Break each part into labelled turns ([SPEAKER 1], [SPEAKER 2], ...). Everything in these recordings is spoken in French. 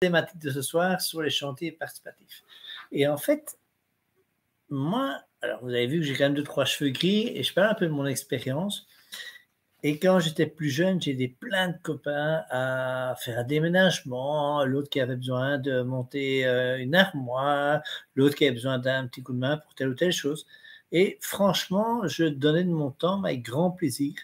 [SPEAKER 1] thématique de ce soir sur les chantiers participatifs. Et en fait, moi, alors vous avez vu que j'ai quand même 2-3 cheveux gris et je parle un peu de mon expérience. Et quand j'étais plus jeune, j'ai aidé plein de copains à faire un déménagement, l'autre qui avait besoin de monter une armoire, l'autre qui avait besoin d'un petit coup de main pour telle ou telle chose. Et franchement, je donnais de mon temps avec grand plaisir.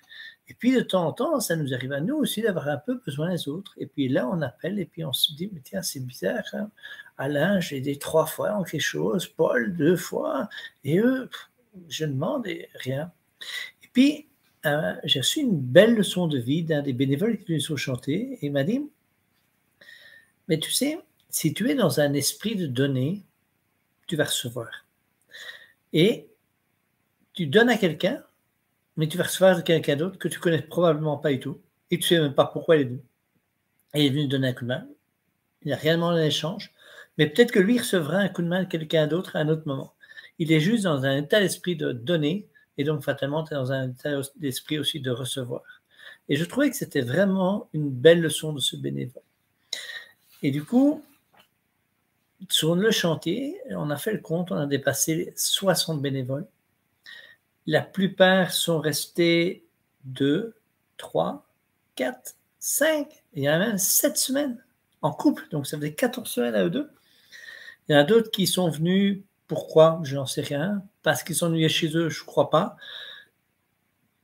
[SPEAKER 1] Et puis de temps en temps, ça nous arrive à nous aussi d'avoir un peu besoin des autres. Et puis là, on appelle et puis on se dit, mais tiens, c'est bizarre, hein. Alain, j'ai aidé 3 fois en quelque chose, Paul 2 fois, et eux, je demande et rien. Et puis, j'ai reçu une belle leçon de vie d'un des bénévoles qui est venu sur chantier et il m'a dit, mais tu sais, si tu es dans un esprit de donner, tu vas recevoir. Et tu donnes à quelqu'un, mais tu vas recevoir de quelqu'un d'autre que tu connais probablement pas du tout et tu sais même pas pourquoi il est venu. Et il est venu donner un coup de main. Il n'y a rien demandé en échange, mais peut-être que lui recevra un coup de main de quelqu'un d'autre à un autre moment. Il est juste dans un état d'esprit de donner et donc fatalement, tu es dans un état d'esprit aussi de recevoir. Et je trouvais que c'était vraiment une belle leçon de ce bénévole. Et du coup, sur le chantier, on a fait le compte, on a dépassé 60 bénévoles. La plupart sont restés 2, 3, 4, 5, il y en a même 7 semaines en couple, donc ça faisait 14 semaines à eux deux. Il y en a d'autres qui sont venus, pourquoi, je n'en sais rien, parce qu'ils sont venus chez eux, je ne crois pas.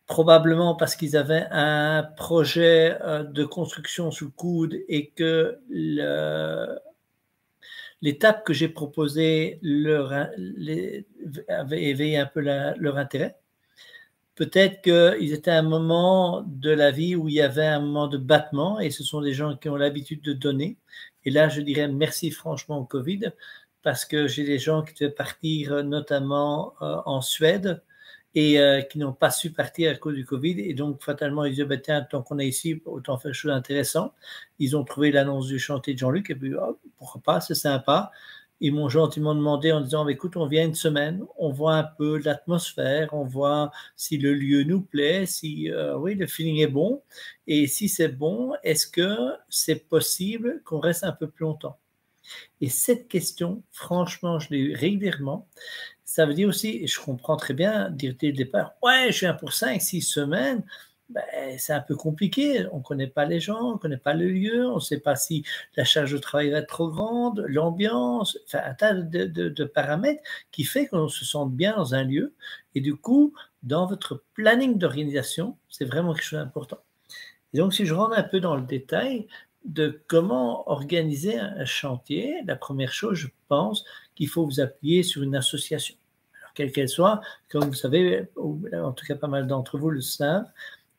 [SPEAKER 1] Probablement parce qu'ils avaient un projet de construction sous le coude et que l'étape que j'ai proposée avait éveillé un peu leur intérêt. Peut-être qu'ils étaient à un moment de la vie où il y avait un moment de battement et ce sont des gens qui ont l'habitude de donner. Et là, je dirais merci franchement au Covid parce que j'ai des gens qui devaient partir notamment en Suède et qui n'ont pas su partir à cause du Covid. Et donc, fatalement, ils disaient, bah, tiens, tant qu'on est ici, autant faire des choses intéressantes. Ils ont trouvé l'annonce du chantier de Jean-Luc et puis, oh, pourquoi pas, c'est sympa. Ils m'ont gentiment demandé en disant, écoute, on vient une semaine, on voit un peu l'atmosphère, on voit si le lieu nous plaît, si oui, le feeling est bon. Et si c'est bon, est-ce que c'est possible qu'on reste un peu plus longtemps? Et cette question, franchement, je l'ai eu régulièrement. Ça veut dire aussi, et je comprends très bien, dire dès le départ, ouais, je viens pour 5-6 semaines. Ben, c'est un peu compliqué, on ne connaît pas les gens, on ne connaît pas le lieu, on ne sait pas si la charge de travail va être trop grande, l'ambiance, enfin un tas de paramètres qui fait qu'on se sente bien dans un lieu. Et du coup, dans votre planning d'organisation, c'est vraiment quelque chose d'important. Et donc, si je rentre un peu dans le détail de comment organiser un chantier, la première chose, je pense qu'il faut vous appuyer sur une association. Alors, quelle qu'elle soit, comme vous savez, ou en tout cas pas mal d'entre vous le savent,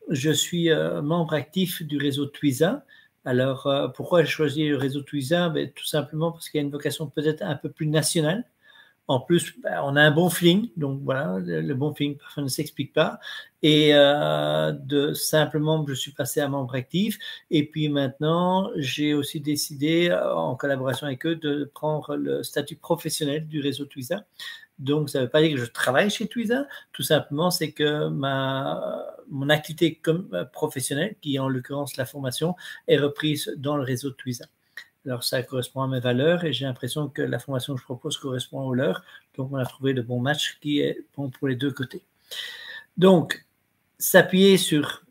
[SPEAKER 1] je suis membre actif du réseau Twiza. Alors, pourquoi j'ai choisi le réseau Twiza? Tout simplement parce qu'il y a une vocation peut-être un peu plus nationale. En plus, on a un bon feeling, donc voilà, le bon feeling parfois ne s'explique pas. Et simplement, je suis passé à membre actif. Et puis maintenant, j'ai aussi décidé, en collaboration avec eux, de prendre le statut professionnel du réseau Twiza. Donc, ça ne veut pas dire que je travaille chez Twiza, tout simplement, c'est que mon activité professionnelle, qui est en l'occurrence la formation, est reprise dans le réseau Twiza. Alors, ça correspond à mes valeurs et j'ai l'impression que la formation que je propose correspond aux leurs. Donc, on a trouvé le bon match qui est bon pour les deux côtés. Donc, s'appuyer sur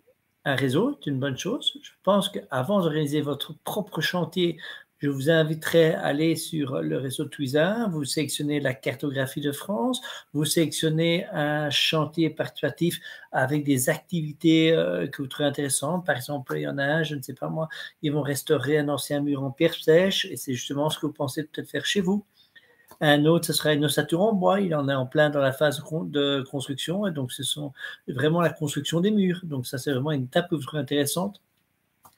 [SPEAKER 1] un réseau est une bonne chose. Je pense qu'avant d'organiser votre propre chantier, je vous inviterai à aller sur le réseau Twiza, vous sélectionnez la cartographie de France, vous sélectionnez un chantier participatif avec des activités que vous trouvez intéressantes. Par exemple, il y en a un, je ne sais pas moi, ils vont restaurer un ancien mur en pierre sèche et c'est justement ce que vous pensez peut-être faire chez vous. Un autre, ce sera une ossature en bois, il en est en plein dans la phase de construction et donc ce sont vraiment la construction des murs. Donc ça, c'est vraiment une étape que vous trouvez intéressante.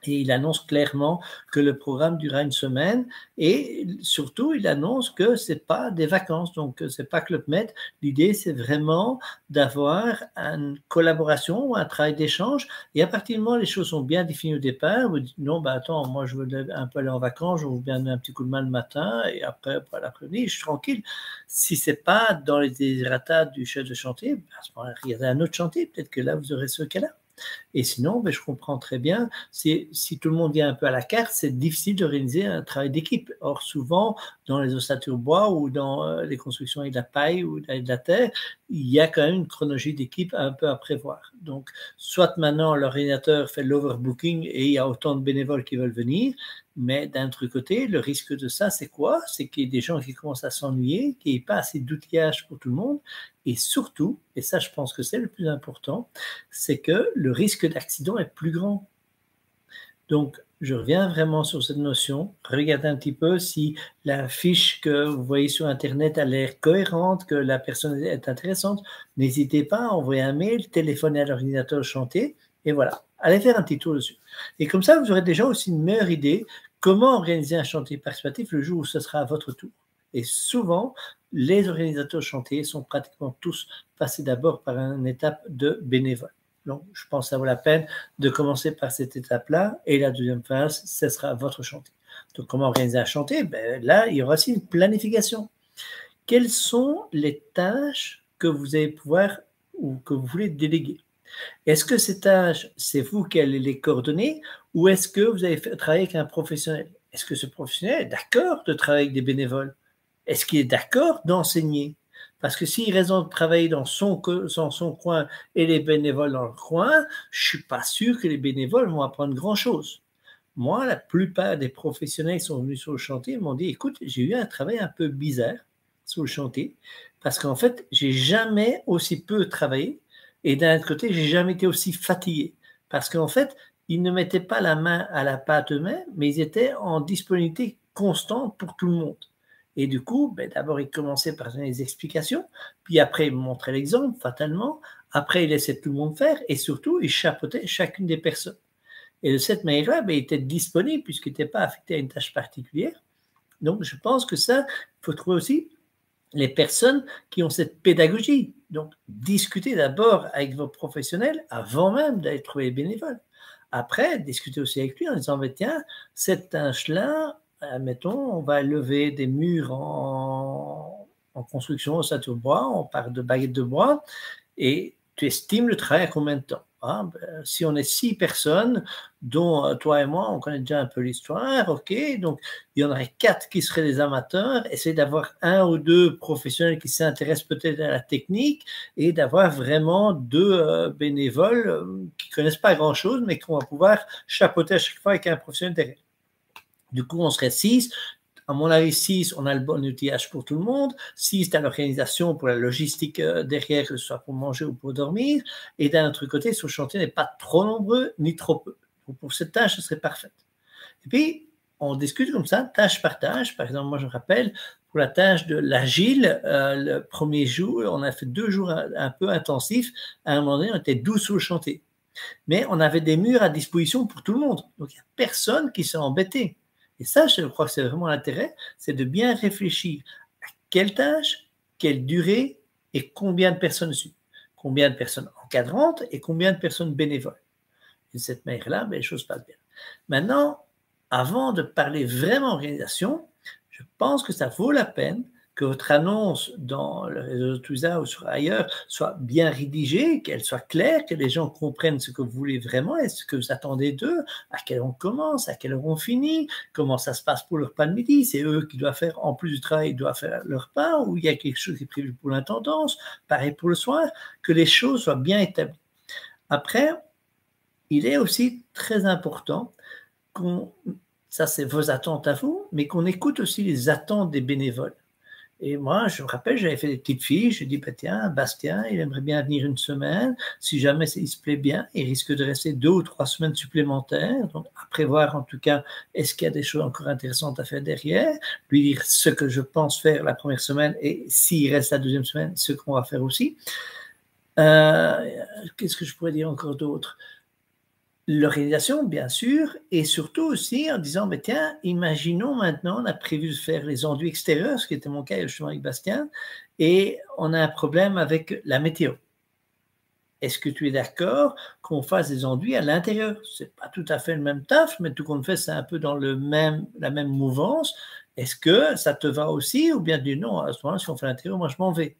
[SPEAKER 1] Et il annonce clairement que le programme durera une semaine et surtout, il annonce que ce n'est pas des vacances, donc ce n'est pas Club Med. L'idée, c'est vraiment d'avoir une collaboration ou un travail d'échange. Et à partir du moment où les choses sont bien définies au départ, vous dites non, bah attends, moi je veux un peu aller en vacances, je veux bien donner un petit coup de main le matin et après, l'après-midi, je suis tranquille. Si ce n'est pas dans les désirata du chef de chantier, à ce moment-là, il y a un autre chantier, peut-être que là, vous aurez ce cas-là. Et sinon, ben, je comprends très bien, si tout le monde vient un peu à la carte, c'est difficile d'organiser un travail d'équipe. Or, souvent, dans les ossatures bois ou dans les constructions avec de la paille ou avec de la terre, il y a quand même une chronologie d'équipe un peu à prévoir. Donc, soit maintenant, l'organisateur fait l'overbooking et il y a autant de bénévoles qui veulent venir, mais d'un autre côté, le risque de ça, c'est quoi? C'est qu'il y ait des gens qui commencent à s'ennuyer, qu'il n'y ait pas assez d'outillage pour tout le monde, et surtout, et ça je pense que c'est le plus important, c'est que le risque d'accident est plus grand. Donc, je reviens vraiment sur cette notion. Regardez un petit peu si la fiche que vous voyez sur Internet a l'air cohérente, que la personne est intéressante. N'hésitez pas à envoyer un mail, téléphoner à l'ordinateur de chantier, et voilà, allez faire un petit tour dessus. Et comme ça, vous aurez déjà aussi une meilleure idée comment organiser un chantier participatif le jour où ce sera à votre tour. Et souvent, les organisateurs de chantier sont pratiquement tous passés d'abord par une étape de bénévole. Donc, je pense que ça vaut la peine de commencer par cette étape-là. Et la deuxième phase, ce sera votre chantier. Donc, comment organiser un chantier? Ben, là, il y aura aussi une planification. Quelles sont les tâches que vous allez pouvoir ou que vous voulez déléguer? Est-ce que ces tâches, c'est vous qui allez les coordonner ou est-ce que vous allez travailler avec un professionnel? Est-ce que ce professionnel est d'accord de travailler avec des bénévoles? Est-ce qu'il est d'accord d'enseigner? Parce que s'il raisonne de travailler dans son coin et les bénévoles dans leur coin, je ne suis pas sûr que les bénévoles vont apprendre grand-chose. Moi, la plupart des professionnels qui sont venus sur le chantier m'ont dit, écoute, j'ai eu un travail un peu bizarre sur le chantier parce qu'en fait, j'ai jamais aussi peu travaillé et d'un autre côté, j'ai jamais été aussi fatigué parce qu'en fait, ils ne mettaient pas la main à la pâte eux-mêmes, mais ils étaient en disponibilité constante pour tout le monde. Et du coup, ben, d'abord, il commençait par donner des explications, puis après, il montrait l'exemple, fatalement. Après, il laissait tout le monde faire, et surtout, il chapeautait chacune des personnes. Et de cette manière-là, ben, il était disponible, puisqu'il n'était pas affecté à une tâche particulière. Donc, je pense que ça, il faut trouver aussi les personnes qui ont cette pédagogie. Donc, discutez d'abord avec vos professionnels avant même d'aller trouver les bénévoles. Après, discutez aussi avec lui en disant, mais tiens, cette tâche-là, admettons, on va lever des murs en construction au château de bois, on part de baguettes de bois, et tu estimes le travail à combien de temps? Ah, ben, si on est 6 personnes, dont toi et moi, on connaît déjà un peu l'histoire, ok, donc il y en aurait 4 qui seraient des amateurs, essayer d'avoir 1 ou 2 professionnels qui s'intéressent peut-être à la technique et d'avoir vraiment 2 bénévoles qui ne connaissent pas grand-chose, mais qu'on va pouvoir chapeauter à chaque fois avec un professionnel derrière. Du coup, on serait 6. À mon avis, 6, on a le bon outillage pour tout le monde. 6, tu as l'organisation pour la logistique derrière, que ce soit pour manger ou pour dormir. Et d'un autre côté, ce chantier n'est pas trop nombreux ni trop peu. Donc, pour cette tâche, ce serait parfait. Et puis, on discute comme ça, tâche par tâche. Par exemple, moi, je me rappelle, pour la tâche de l'agile, le premier jour, on a fait 2 jours un peu intensifs. À un moment donné, on était 12 sur le chantier. Mais on avait des murs à disposition pour tout le monde. Donc, il n'y a personne qui s'est embêté. Et ça, je crois que c'est vraiment l'intérêt, c'est de bien réfléchir à quelle tâche, quelle durée et combien de personnes dessus. Combien de personnes encadrantes et combien de personnes bénévoles. Et de cette manière-là, les choses passent bien. Maintenant, avant de parler vraiment organisation, je pense que ça vaut la peine que votre annonce dans le réseau Twiza ou sur ailleurs soit bien rédigée, qu'elle soit claire, que les gens comprennent ce que vous voulez vraiment et ce que vous attendez d'eux, à quelle heure on commence, à quelle heure on finit, comment ça se passe pour leur repas de midi, c'est eux qui doivent faire, en plus du travail, ils doivent faire leur repas, ou il y a quelque chose qui est prévu pour l'intendance, pareil pour le soir, que les choses soient bien établies. Après, il est aussi très important ça c'est vos attentes à vous, mais qu'on écoute aussi les attentes des bénévoles. Et moi, je me rappelle, j'avais fait des petites fiches, je dis, bah, tiens, Bastien, il aimerait bien venir une semaine, si jamais il se plaît bien, il risque de rester 2 ou 3 semaines supplémentaires, donc à prévoir en tout cas, est-ce qu'il y a des choses encore intéressantes à faire derrière, lui dire ce que je pense faire la première semaine, et s'il reste la deuxième semaine, ce qu'on va faire aussi. Qu'est-ce que je pourrais dire encore d'autre? L'organisation, bien sûr, et surtout aussi en disant, mais tiens, imaginons maintenant, on a prévu de faire les enduits extérieurs, ce qui était mon cas justement avec Bastien, et on a un problème avec la météo. Est-ce que tu es d'accord qu'on fasse des enduits à l'intérieur? C'est pas tout à fait le même taf, mais tout compte fait, c'est un peu dans la même mouvance. Est-ce que ça te va aussi? Ou bien dis non, à ce moment-là, si on fait l'intérieur, moi je m'en vais.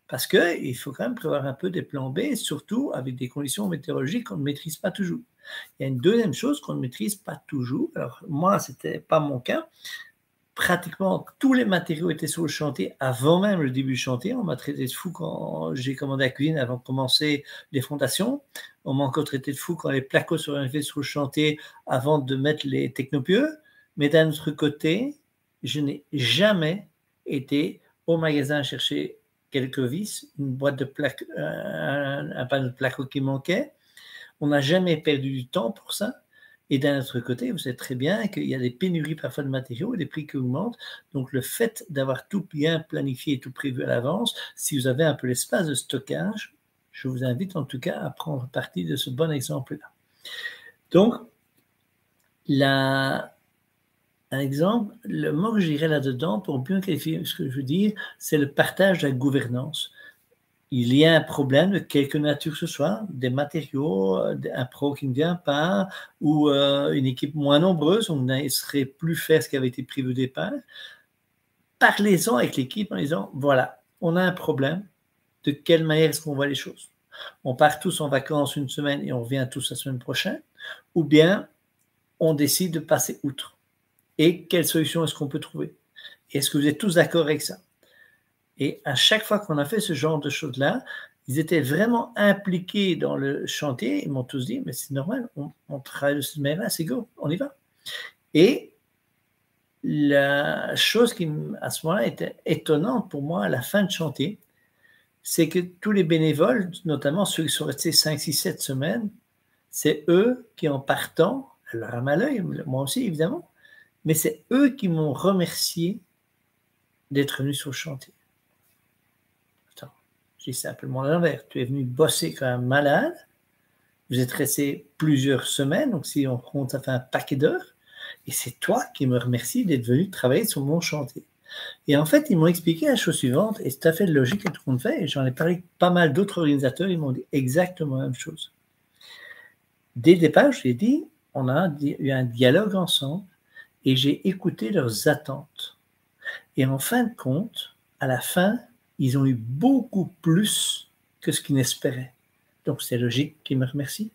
[SPEAKER 1] Parce qu'il faut quand même prévoir un peu des plans B, surtout avec des conditions météorologiques qu'on ne maîtrise pas toujours. Il y a une deuxième chose qu'on ne maîtrise pas toujours. Alors moi, ce n'était pas mon cas. Pratiquement tous les matériaux étaient sur le chantier avant même le début du chantier. On m'a traité de fou quand j'ai commandé la cuisine avant de commencer les fondations. On m'a encore traité de fou quand les placos sont arrivés sur le chantier avant de mettre les technopieux. Mais d'un autre côté, je n'ai jamais été au magasin chercher quelques vis, une boîte de plaques, un panneau de placo qui manquait. On n'a jamais perdu du temps pour ça. Et d'un autre côté, vous savez très bien qu'il y a des pénuries parfois de matériaux et des prix qui augmentent. Donc, le fait d'avoir tout bien planifié et tout prévu à l'avance, si vous avez un peu l'espace de stockage, je vous invite en tout cas à prendre parti de ce bon exemple-là. Donc, un exemple, le mot que je dirais là-dedans, pour bien qualifier ce que je veux dire, c'est le partage de la gouvernance. Il y a un problème de quelque nature que ce soit, des matériaux, un pro qui ne vient pas, ou une équipe moins nombreuse, on ne serait plus faire ce qui avait été prévu au départ. Parlez-en avec l'équipe en disant, voilà, on a un problème, de quelle manière est-ce qu'on voit les choses? On part tous en vacances une semaine et on revient tous la semaine prochaine, ou bien on décide de passer outre. Et quelle solution est-ce qu'on peut trouver? Est-ce que vous êtes tous d'accord avec ça? Et à chaque fois qu'on a fait ce genre de choses-là, ils étaient vraiment impliqués dans le chantier. Ils m'ont tous dit, mais c'est normal, on travaille de cette manière-là, c'est go, on y va. Et la chose qui, à ce moment-là, était étonnante pour moi à la fin de chantier, c'est que tous les bénévoles, notamment ceux qui sont restés 5, 6, 7 semaines, c'est eux qui, en partant, alors à mal œil, moi aussi évidemment, mais c'est eux qui m'ont remercié d'être venus sur le chantier. Attends, j'ai simplement l'inverse. Tu es venu bosser comme un malade, vous êtes resté plusieurs semaines, donc si on compte, ça fait un paquet d'heures, et c'est toi qui me remercie d'être venu travailler sur mon chantier. Et en fait, ils m'ont expliqué la chose suivante, et c'est tout à fait logique que tout le monde fait, et j'en ai parlé avec pas mal d'autres organisateurs, ils m'ont dit exactement la même chose. Dès le départ, je l'ai dit, on a eu un dialogue ensemble, et j'ai écouté leurs attentes. Et en fin de compte, à la fin, ils ont eu beaucoup plus que ce qu'ils n'espéraient. Donc, c'est logique qu'ils me remercient.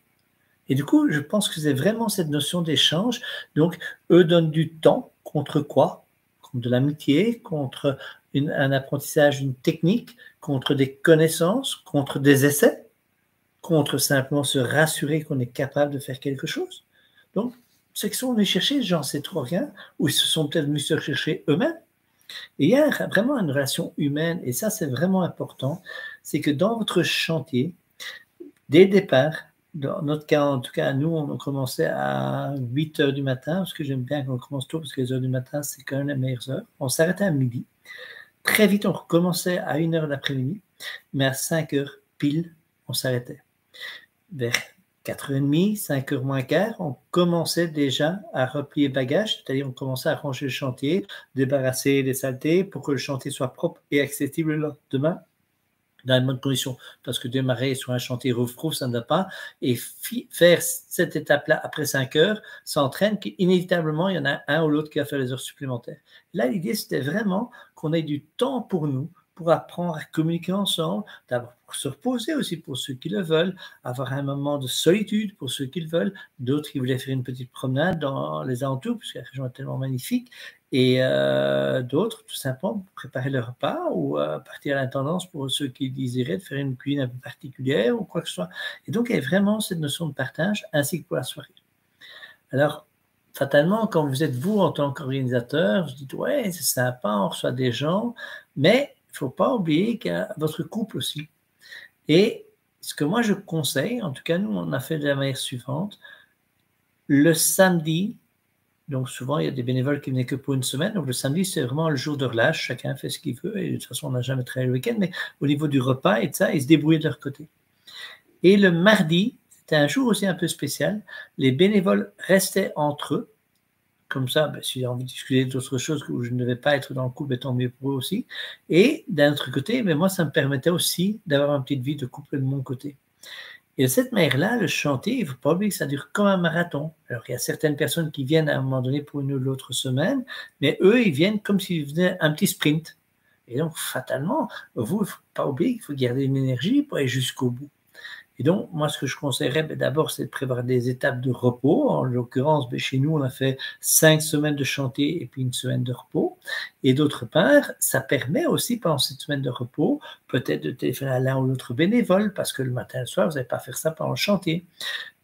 [SPEAKER 1] Et du coup, je pense que c'est vraiment cette notion d'échange. Donc, eux donnent du temps contre quoi? Contre de l'amitié, contre un apprentissage, une technique, contre des connaissances, contre des essais, contre simplement se rassurer qu'on est capable de faire quelque chose. Donc, ceux qui sont venus chercher, j'en sais trop rien, ou ils se sont peut-être venus se chercher eux-mêmes. Et il y a vraiment une relation humaine, et ça, c'est vraiment important, c'est que dans votre chantier, dès le départ, dans notre cas, en tout cas, nous, on commençait à 8 heures du matin, parce que j'aime bien qu'on commence tôt, parce que les heures du matin, c'est quand même les meilleures heures. On s'arrêtait à midi. Très vite, on recommençait à 1 heure l'après-midi, mais à 5 heures pile, on s'arrêtait. Vers 4h30, 5h moins quart, on commençait déjà à replier bagages, c'est-à-dire on commençait à ranger le chantier, débarrasser les saletés pour que le chantier soit propre et accessible le lendemain dans les bonnes conditions. Parce que démarrer sur un chantier roof-proof, ça ne va pas. Et faire cette étape-là après 5 heures, ça entraîne qu'inévitablement, il y en a un ou l'autre qui va faire les heures supplémentaires. Là, l'idée, c'était vraiment qu'on ait du temps pour nous, pour apprendre à communiquer ensemble, d'abord pour se reposer aussi pour ceux qui le veulent, avoir un moment de solitude pour ceux qui le veulent, d'autres qui voulaient faire une petite promenade dans les alentours, puisque la région est tellement magnifique, et d'autres, tout simplement, préparer le repas ou partir à l'intendance pour ceux qui désiraient de faire une cuisine un peu particulière ou quoi que ce soit. Et donc, il y a vraiment cette notion de partage, ainsi que pour la soirée. Alors, fatalement, quand vous êtes vous en tant qu'organisateur, vous dites, ouais, c'est sympa, on reçoit des gens, mais il ne faut pas oublier qu'il y a votre couple aussi. Et ce que moi je conseille, en tout cas, nous, on a fait de la manière suivante. Le samedi, donc souvent, il y a des bénévoles qui venaient que pour une semaine. Donc le samedi, c'est vraiment le jour de relâche. Chacun fait ce qu'il veut. Et de toute façon, on n'a jamais travaillé le week-end. Mais au niveau du repas et de ça, ils se débrouillaient de leur côté. Et le mardi, c'était un jour aussi un peu spécial. Les bénévoles restaient entre eux. Comme ça, s'il a envie de discuter d'autres choses où je ne devais pas être dans le couple, tant mieux pour eux aussi. Et d'un autre côté, mais moi, ça me permettait aussi d'avoir une petite vie de couple de mon côté. Et de cette manière-là, le chantier, il ne faut pas oublier que ça dure comme un marathon. Alors, il y a certaines personnes qui viennent à un moment donné pour une ou l'autre semaine, mais eux, ils viennent comme s'ils faisaient un petit sprint. Et donc, fatalement, vous, il ne faut pas oublier qu'il faut garder une énergie pour aller jusqu'au bout. Et donc, moi, ce que je conseillerais, d'abord, c'est de prévoir des étapes de repos. En l'occurrence, chez nous, on a fait 5 semaines de chantier et puis une semaine de repos. Et d'autre part, ça permet aussi, pendant cette semaine de repos, peut-être de téléphoner à l'un ou l'autre bénévole, parce que le matin et le soir, vous n'allez pas faire ça pendant le chantier.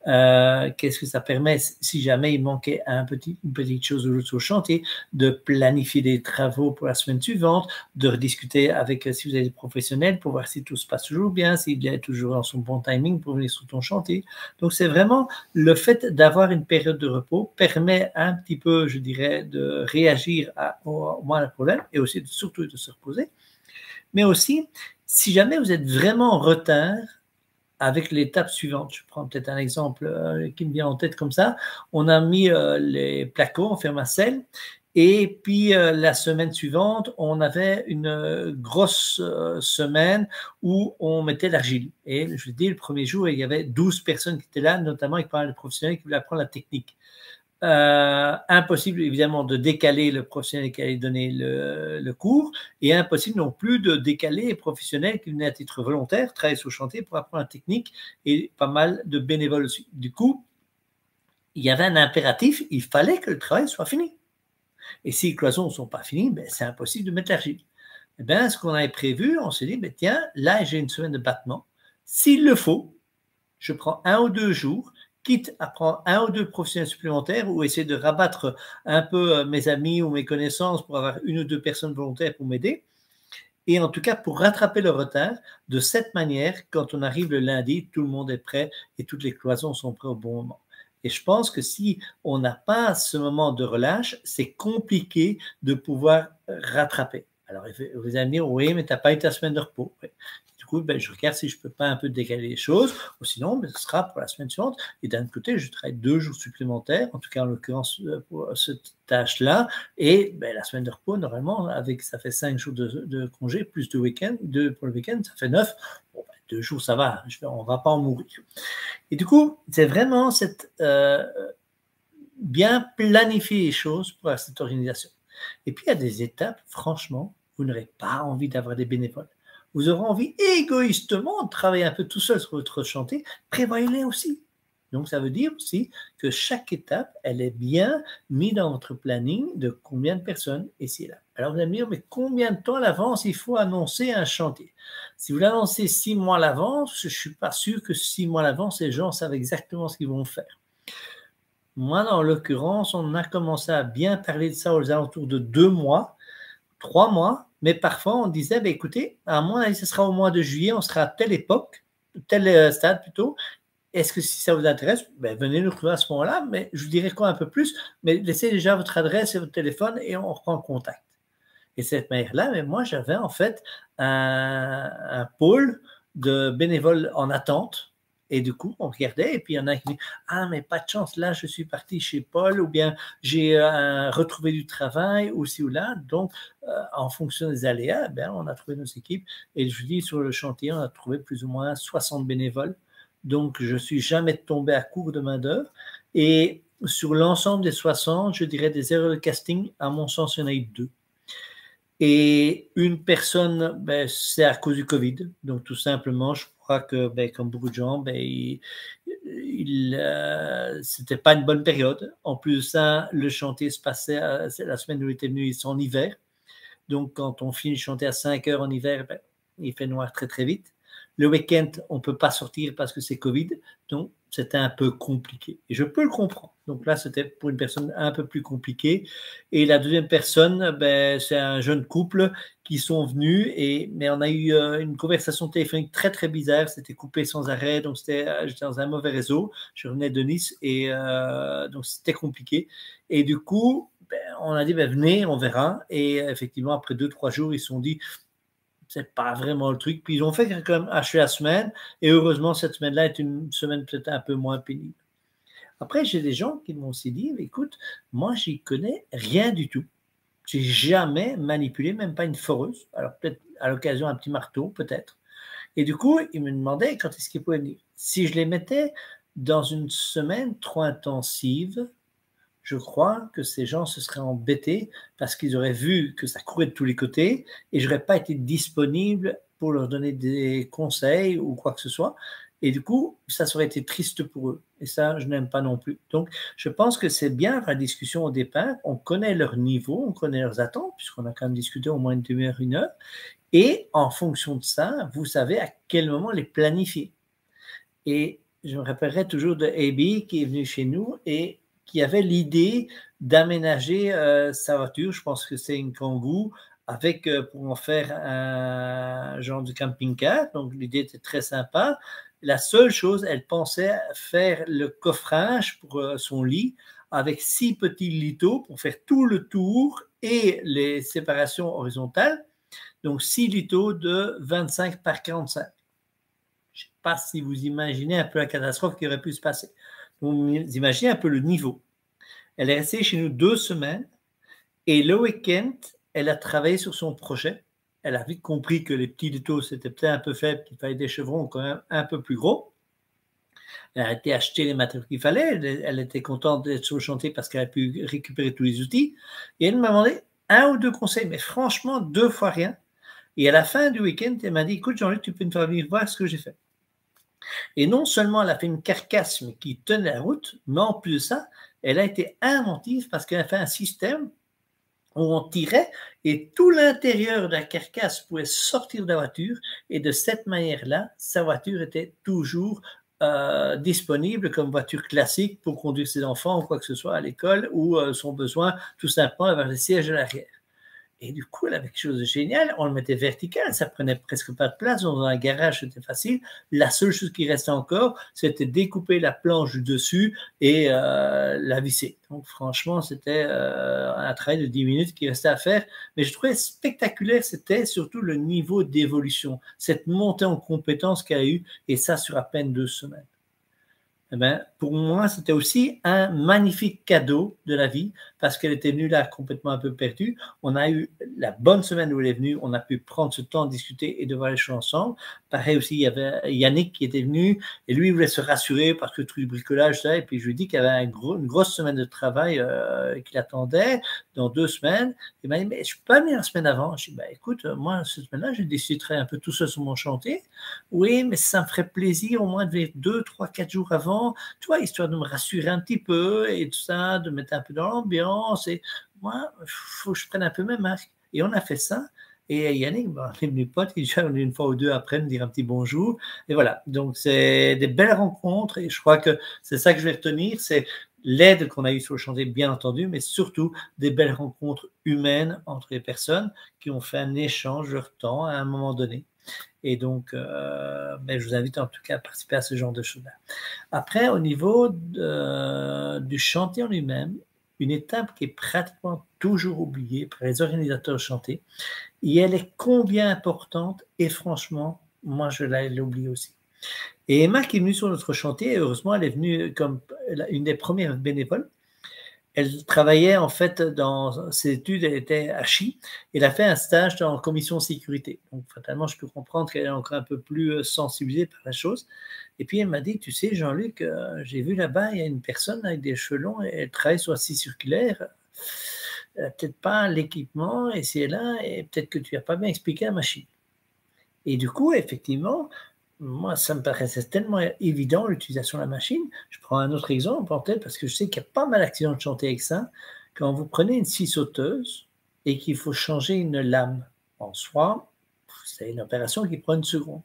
[SPEAKER 1] Qu'est-ce que ça permet, si jamais il manquait une petite chose ou l'autre sur le chantier, de planifier des travaux pour la semaine suivante, de rediscuter avec, si vous avez des professionnels, pour voir si tout se passe toujours bien, s'il est toujours dans son bon timing pour venir sur ton chantier. Donc, c'est vraiment le fait d'avoir une période de repos permet un petit peu, je dirais, de réagir au moindre problème et aussi surtout de se reposer. Mais aussi, si jamais vous êtes vraiment en retard, avec l'étape suivante. Je prends peut-être un exemple qui me vient en tête comme ça. On a mis les placos, on ferme la selle, et puis la semaine suivante, on avait une grosse semaine où on mettait l'argile. Et je vous dis, le premier jour, il y avait 12 personnes qui étaient là, notamment avec pas mal de professionnels qui voulaient apprendre la technique. Impossible évidemment de décaler le professionnel qui allait donner le cours et impossible non plus de décaler les professionnels qui venaient à titre volontaire travailler sur le chantier pour apprendre la technique et pas mal de bénévoles aussi. Du coup, il y avait un impératif, il fallait que le travail soit fini. Et si les cloisons ne sont pas finies, c'est impossible de mettre l'argile. Et bien, ce qu'on avait prévu, on s'est dit, tiens, là j'ai une semaine de battement. S'il le faut, je prends 1 ou 2 jours, quitte à prendre 1 ou 2 professionnels supplémentaires ou essayer de rabattre un peu mes amis ou mes connaissances pour avoir 1 ou 2 personnes volontaires pour m'aider. Et en tout cas, pour rattraper le retard, de cette manière, quand on arrive le lundi, tout le monde est prêt et toutes les cloisons sont prêtes au bon moment. Et je pense que si on n'a pas ce moment de relâche, c'est compliqué de pouvoir rattraper. Alors, vous allez me dire, oui, mais tu n'as pas eu ta semaine de repos. Oui. Du coup, je regarde si je ne peux pas un peu décaler les choses, ou sinon, ce sera pour la semaine suivante. Et d'un côté, je travaille 2 jours supplémentaires, en tout cas en l'occurrence pour cette tâche-là. Et la semaine de repos, normalement, ça fait 5 jours de congé, plus 2 week-ends, 2 pour le week-end, ça fait 9. Bon, 2 jours, ça va, on ne va pas en mourir. Et du coup, c'est vraiment bien planifier les choses pour cette organisation. Et puis, il y a des étapes, franchement, vous n'aurez pas envie d'avoir des bénévoles. Vous aurez envie égoïstement de travailler un peu tout seul sur votre chantier, prévoyez-les aussi. Donc, ça veut dire aussi que chaque étape, elle est bien mise dans votre planning de combien de personnes ici et là. Alors, vous allez me dire, mais combien de temps à l'avance il faut annoncer un chantier? Si vous l'annoncez 6 mois à l'avance, je ne suis pas sûr que 6 mois à l'avance, les gens savent exactement ce qu'ils vont faire. Moi, dans l'occurrence, on a commencé à bien parler de ça aux alentours de 2 mois, 3 mois, mais parfois on disait, écoutez, à mon avis, ce sera au mois de juillet, on sera à telle époque, tel stade plutôt. Est-ce que si ça vous intéresse, venez nous retrouver à ce moment-là, mais je vous dirai quoi un peu plus, mais laissez déjà votre adresse et votre téléphone et on reprend contact. Et de cette manière-là, mais moi, j'avais en fait un pôle de bénévoles en attente. Et du coup, on regardait et puis il y en a qui disent « Ah, mais pas de chance, là, je suis parti chez Paul ou bien j'ai retrouvé du travail ou ci ou là. » Donc, en fonction des aléas, on a trouvé nos équipes. Et je vous dis, sur le chantier, on a trouvé plus ou moins 60 bénévoles. Donc, je ne suis jamais tombé à court de main-d'œuvre. Et sur l'ensemble des 60, je dirais des erreurs de casting, à mon sens, il y en a eu 2. Et une personne, c'est à cause du Covid. Donc, tout simplement, je crois que, comme beaucoup de gens, c'était pas une bonne période. En plus de ça, le chantier se passait, la semaine où il était venu, c'est en hiver. Donc, quand on finit le chantier à 5 heures en hiver, il fait noir très, très vite. Le week-end, on ne peut pas sortir parce que c'est Covid. Donc, c'était un peu compliqué. Et je peux le comprendre. Donc là, c'était pour une personne un peu plus compliquée. Et la deuxième personne, c'est un jeune couple qui sont venus. Mais on a eu une conversation téléphonique très, très bizarre. C'était coupé sans arrêt. Donc, j'étais dans un mauvais réseau. Je revenais de Nice. Et donc, c'était compliqué. Et du coup, on a dit, venez, on verra. Et effectivement, après 2-3 jours, ils se sont dit, c'est pas vraiment le truc. Puis ils ont fait quand même achever la semaine. Et heureusement, cette semaine-là est une semaine peut-être un peu moins pénible. Après, j'ai des gens qui m'ont aussi dit, écoute, moi, j'y connais rien du tout. J'ai jamais manipulé, même pas une foreuse. Alors peut-être à l'occasion un petit marteau, peut-être. Et du coup, ils me demandaient quand est-ce qu'ils pouvaient venir. Si je les mettais dans une semaine trop intensive, je crois que ces gens se seraient embêtés parce qu'ils auraient vu que ça courait de tous les côtés et je n'aurais pas été disponible pour leur donner des conseils ou quoi que ce soit. Et du coup, ça aurait été triste pour eux. Et ça, je n'aime pas non plus. Donc, je pense que c'est bien la discussion au départ. On connaît leur niveau, on connaît leurs attentes, puisqu'on a quand même discuté au moins une demi-heure, une heure. Et en fonction de ça, vous savez à quel moment les planifier. Et je me rappellerai toujours de AB qui est venu chez nous et qui avait l'idée d'aménager sa voiture. Je pense que c'est une Kangoo avec pour en faire un genre de camping-car. Donc l'idée était très sympa. La seule chose, elle pensait faire le coffrage pour son lit avec 6 petits lithos pour faire tout le tour et les séparations horizontales. Donc 6 lithos de 25 par 45. Je ne sais pas si vous imaginez un peu la catastrophe qui aurait pu se passer. Vous imaginez un peu le niveau. Elle est restée chez nous 2 semaines et le week-end, elle a travaillé sur son projet. Elle a vite compris que les petits lithos, c'était peut-être un peu faible, qu'il fallait des chevrons quand même un peu plus gros. Elle a été acheter les matériaux qu'il fallait. Elle était contente d'être sur le chantier parce qu'elle a pu récupérer tous les outils. Et elle m'a demandé 1 ou 2 conseils, mais franchement, 2 fois rien. Et à la fin du week-end, elle m'a dit, écoute Jean-Luc, tu peux me faire venir voir ce que j'ai fait. Et non seulement elle a fait une carcasse qui tenait la route, mais en plus de ça, elle a été inventive parce qu'elle a fait un système où on tirait et tout l'intérieur de la carcasse pouvait sortir de la voiture et de cette manière-là, sa voiture était toujours disponible comme voiture classique pour conduire ses enfants ou quoi que ce soit à l'école ou son besoin tout simplement avoir le siège à l'arrière. Et du coup, elle avait quelque chose de génial. On le mettait vertical, ça prenait presque pas de place. Dans un garage, c'était facile. La seule chose qui restait encore, c'était découper la planche du dessus et la visser. Donc, franchement, c'était un travail de 10 minutes qui restait à faire. Mais je trouvais spectaculaire, c'était surtout le niveau d'évolution, cette montée en compétences qu'elle a eue, et ça sur à peine 2 semaines. Eh ben, pour moi, c'était aussi un magnifique cadeau de la vie parce qu'elle était venue là complètement un peu perdue. On a eu la bonne semaine où elle est venue, on a pu prendre ce temps de discuter et de voir les choses ensemble. Pareil aussi, il y avait Yannick qui était venu et lui, il voulait se rassurer parce que tout le bricolage, ça, et puis je lui ai dit qu'il y avait une grosse semaine de travail qui l'attendait dans 2 semaines. Il m'a dit, mais je ne peux pas venir la semaine avant. Je lui ai dit, bah, écoute, moi, cette semaine-là, j'ai décidé de travailler un peu tout seul sur mon chantier. Oui, mais ça me ferait plaisir au moins de venir 2, 3, 4 jours avant. Tu vois, histoire de me rassurer un petit peu et tout ça, de mettre un peu dans l'ambiance. Et moi, il faut que je prenne un peu mes masques. Et on a fait ça. Et Yannick, est venu pote, il est venu une fois ou deux après me dire un petit bonjour. Et voilà, donc c'est des belles rencontres. Et je crois que c'est ça que je vais retenir, c'est l'aide qu'on a eue sur le chantier, bien entendu, mais surtout des belles rencontres humaines entre les personnes qui ont fait un échange de leur temps à un moment donné. Et donc, je vous invite en tout cas à participer à ce genre de choses-là. Après, au niveau du chantier en lui-même, une étape qui est pratiquement toujours oubliée par les organisateurs de chantier, et elle est combien importante, et franchement, moi je l'ai oubliée aussi. Et Emma qui est venue sur notre chantier, et heureusement elle est venue comme une des premières bénévoles. Elle travaillait en fait dans ses études, elle était archi, elle a fait un stage en commission sécurité. Donc fatalement, je peux comprendre qu'elle est encore un peu plus sensibilisée par la chose. Et puis elle m'a dit, tu sais Jean-Luc, j'ai vu là-bas, il y a une personne avec des cheveux longs, et elle travaille sur la scie circulaire. Peut-être pas l'équipement, et c'est là, et peut-être que tu n'as pas bien expliqué la machine. Et du coup, effectivement, moi, ça me paraissait tellement évident l'utilisation de la machine. Je prends un autre exemple en tête parce que je sais qu'il y a pas mal d'accidents de chantier avec ça. Quand vous prenez une scie sauteuse et qu'il faut changer une lame en soi, c'est une opération qui prend 1 seconde.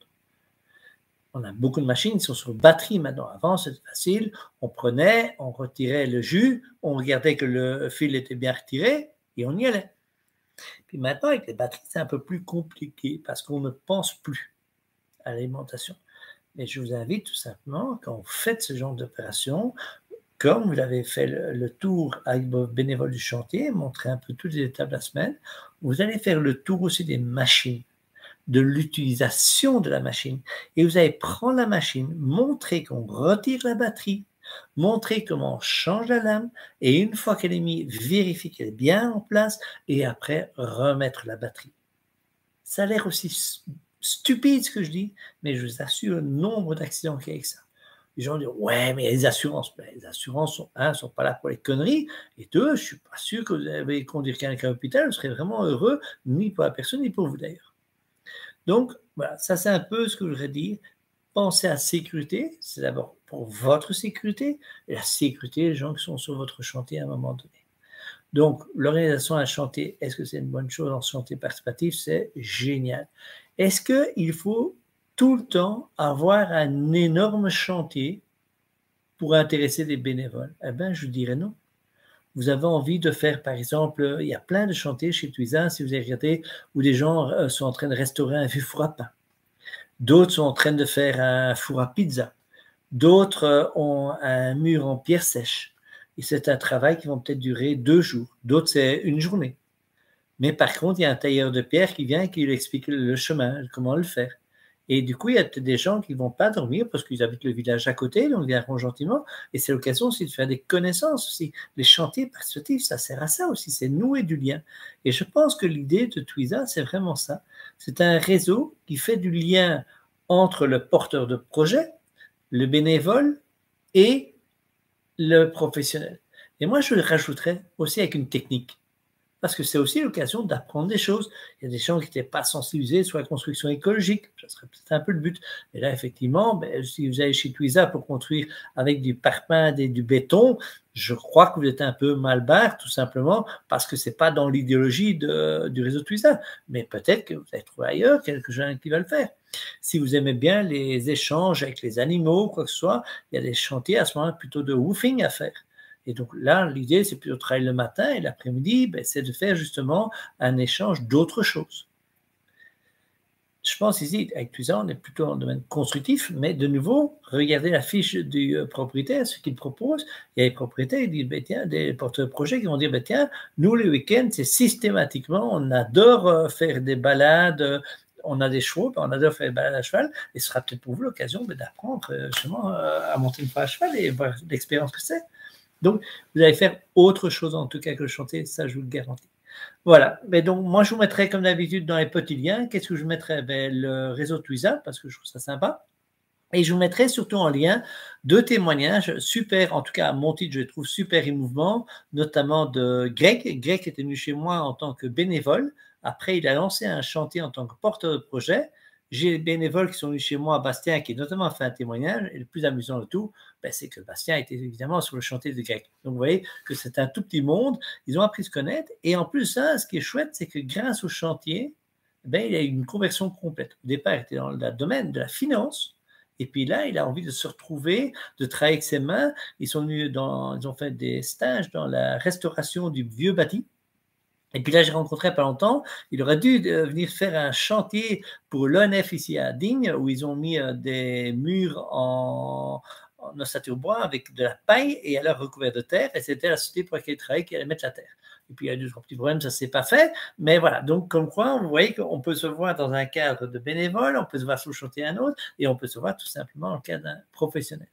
[SPEAKER 1] On a beaucoup de machines qui sont sur batterie maintenant. Avant, c'était facile. On prenait, on retirait le jus, on regardait que le fil était bien retiré et on y allait. Puis maintenant, avec les batteries, c'est un peu plus compliqué parce qu'on ne pense plus à l'alimentation. Mais je vous invite tout simplement, quand vous faites ce genre d'opération, comme vous avez fait le tour avec vos bénévoles du chantier, montrer un peu toutes les étapes de la semaine, vous allez faire le tour aussi des machines, de l'utilisation de la machine. Et vous allez prendre la machine, montrer qu'on retire la batterie, montrer comment on change la lame, et une fois qu'elle est mise, vérifier qu'elle est bien en place, et après remettre la batterie. Ça a l'air aussi stupide ce que je dis, mais je vous assure le nombre d'accidents qu'il y a avec ça. Les gens disent, ouais, mais les assurances, ben, les assurances sont, un, sont pas là pour les conneries, et deux, je suis pas sûr que vous allez conduire quelqu'un à l'hôpital, vous serez vraiment heureux, ni pour la personne, ni pour vous d'ailleurs. Donc, voilà, ça c'est un peu ce que je voudrais dire. Pensez à sécurité, c'est d'abord pour votre sécurité, et la sécurité des gens qui sont sur votre chantier à un moment donné. Donc, l'organisation à chantier, est-ce que c'est une bonne chose en chantier participatif? C'est génial. Est-ce qu'il faut tout le temps avoir un énorme chantier pour intéresser des bénévoles? Eh bien, je dirais non. Vous avez envie de faire, par exemple, il y a plein de chantiers chez Twiza, si vous avez regardé, où des gens sont en train de restaurer un vieux four à pain. D'autres sont en train de faire un four à pizza. D'autres ont un mur en pierre sèche. Et c'est un travail qui va peut-être durer 2 jours. D'autres, c'est une journée. Mais par contre, il y a un tailleur de pierre qui vient et qui lui explique le chemin, comment le faire. Et du coup, il y a peut-être des gens qui ne vont pas dormir parce qu'ils habitent le village à côté, donc ils viendront gentiment. Et c'est l'occasion aussi de faire des connaissances aussi. Les chantiers participatifs, ça sert à ça aussi, c'est nouer du lien. Et je pense que l'idée de Twiza, c'est vraiment ça. C'est un réseau qui fait du lien entre le porteur de projet, le bénévole et le professionnel. Et moi, je le rajouterais aussi avec une technique. Parce que c'est aussi l'occasion d'apprendre des choses. Il y a des gens qui n'étaient pas sensibilisés sur la construction écologique, ça serait peut-être un peu le but. Et là, effectivement, ben, si vous allez chez Twiza pour construire avec du parpaing et du béton, je crois que vous êtes un peu mal barre, tout simplement, parce que ce n'est pas dans l'idéologie du réseau Twiza. Mais peut-être que vous allez trouver ailleurs quelques-uns qui va le faire. Si vous aimez bien les échanges avec les animaux, quoi que ce soit, il y a des chantiers à ce moment-là plutôt de woofing à faire. Et donc là, l'idée, c'est plutôt de travailler le matin et l'après-midi, ben, c'est de faire justement un échange d'autres choses. Je pense ici, avec tout ça, on est plutôt dans le domaine constructif, mais de nouveau, regardez la fiche du propriétaire, ce qu'il propose. Il y a des propriétaires qui disent, ben, tiens, des porteurs de projets qui vont dire, ben, tiens, nous, les week-ends, c'est systématiquement, on adore faire des balades, on a des chevaux, ben, on adore faire des balades à cheval, et ce sera peut-être pour vous l'occasion ben, d'apprendre justement à monter une fois à cheval et voir l'expérience que c'est. Donc, vous allez faire autre chose en tout cas que le chantier, ça je vous le garantis. Voilà, mais donc moi je vous mettrai comme d'habitude dans les petits liens, qu'est-ce que je mettrai? Ben, le réseau Twiza, parce que je trouve ça sympa. Et je vous mettrai surtout en lien 2 témoignages super, en tout cas à mon titre, je les trouve super émouvants, notamment de Greg. Greg était venu chez moi en tant que bénévole. Après, il a lancé un chantier en tant que porteur de projet. J'ai des bénévoles qui sont venus chez moi, Bastien, qui a notamment fait un témoignage. Et le plus amusant de tout, ben, c'est que Bastien était évidemment sur le chantier de Greg. Donc, vous voyez que c'est un tout petit monde. Ils ont appris à se connaître. Et en plus, ça, ce qui est chouette, c'est que grâce au chantier, ben, il y a eu une conversion complète. Au départ, il était dans le domaine de la finance. Et puis là, il a envie de se retrouver, de travailler avec ses mains. Ils ont fait des stages dans la restauration du vieux bâti. Et puis là, j'ai rencontré il n'y a pas longtemps, il aurait dû venir faire un chantier pour l'ONF ici à Digne, où ils ont mis des murs en ossature bois avec de la paille et alors recouvert de terre. Et c'était la société pour laquelle il travaillait qui allait mettre la terre. Et puis il y a eu 2 petits problèmes, ça ne s'est pas fait. Mais voilà, donc comme quoi, vous voyez qu'on peut se voir dans un cadre de bénévole, on peut se voir sur le chantier un autre, et on peut se voir tout simplement dans le cadre d'un professionnel.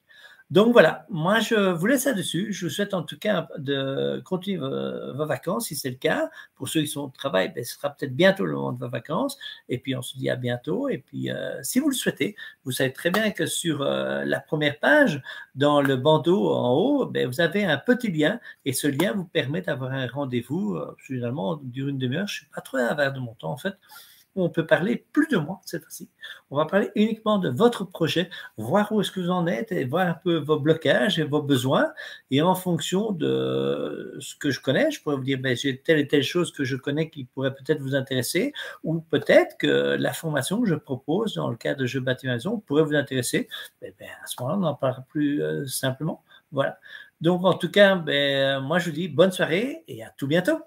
[SPEAKER 1] Donc voilà, moi je vous laisse là-dessus. Je vous souhaite en tout cas de continuer vos vacances si c'est le cas. Pour ceux qui sont au travail, ben, ce sera peut-être bientôt le moment de vos vacances. Et puis on se dit à bientôt. Et puis si vous le souhaitez, vous savez très bien que sur la première page, dans le bandeau en haut, ben, vous avez un petit lien. Et ce lien vous permet d'avoir un rendez-vous. Finalement, dure une demi-heure. Je ne suis pas trop à l'avare de mon temps en fait. On peut parler plus de moi cette fois-ci. On va parler uniquement de votre projet, voir où est-ce que vous en êtes et voir un peu vos blocages et vos besoins. Et en fonction de ce que je connais, je pourrais vous dire, ben, j'ai telle et telle chose que je connais qui pourrait peut-être vous intéresser, ou peut-être que la formation que je propose dans le cadre de Jeux Bâtiment Maison pourrait vous intéresser. Ben, à ce moment-là, on en parle plus simplement. Voilà. Donc, en tout cas, ben, moi, je vous dis bonne soirée et à tout bientôt.